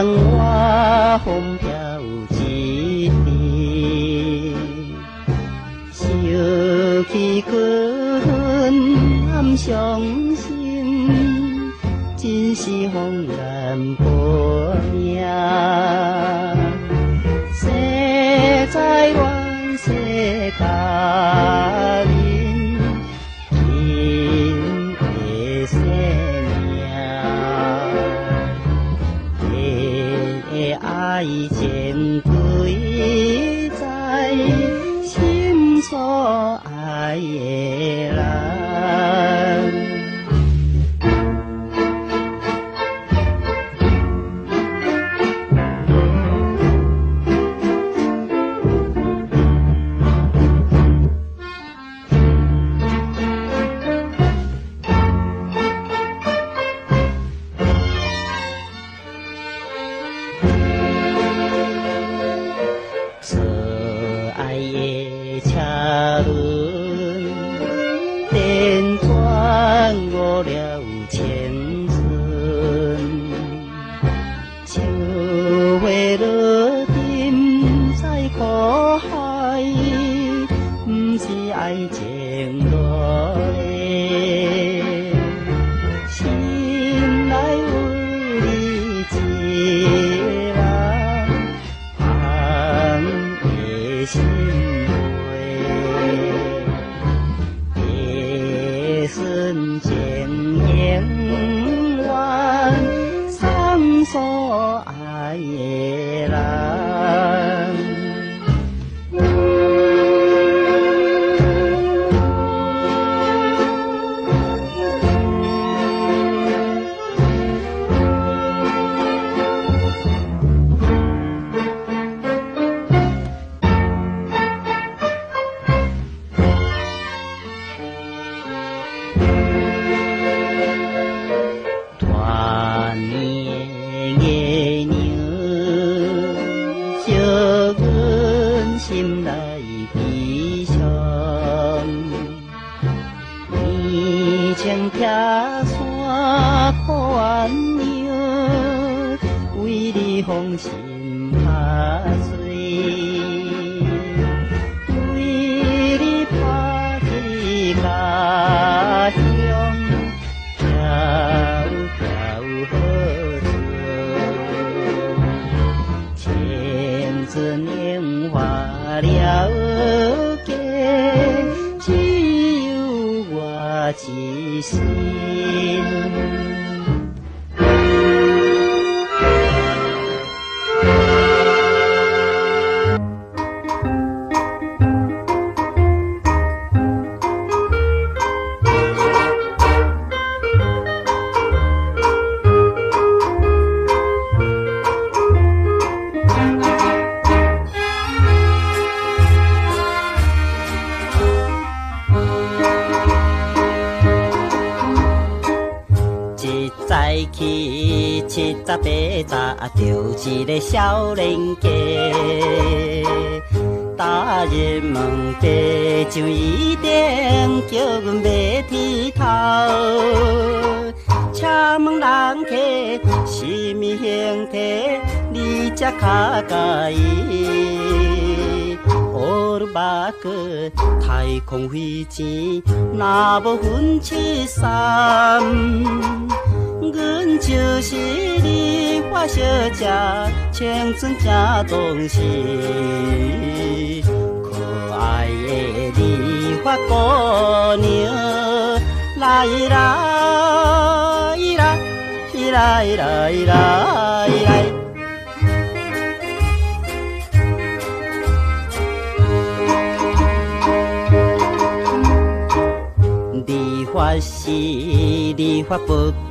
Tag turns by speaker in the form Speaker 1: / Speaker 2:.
Speaker 1: 我风飘一地，想起君难相心，真是风难破命。生在阮世家人，今的生命，爱情对在心所爱的人。车轮电转误了青春，笑花落沉在苦海，不是爱情落泪，心内有你一人，放的心。瞬间永远伤所爱的人。心内悲伤，年青撇山苦怨娘，为你芳心拍碎，为你拍起家乡，飘飘好做，千尊年华。了解，只有我一心。早起7早8早，就一个少年家，大人问题上一定叫阮买剃头。请问人客什么形体？你才较介意？好目个太空飞钱，若无分73。阮就是你花小姐，青春正当时，可爱的你花姑娘，来来来来来来来。你发是你发不。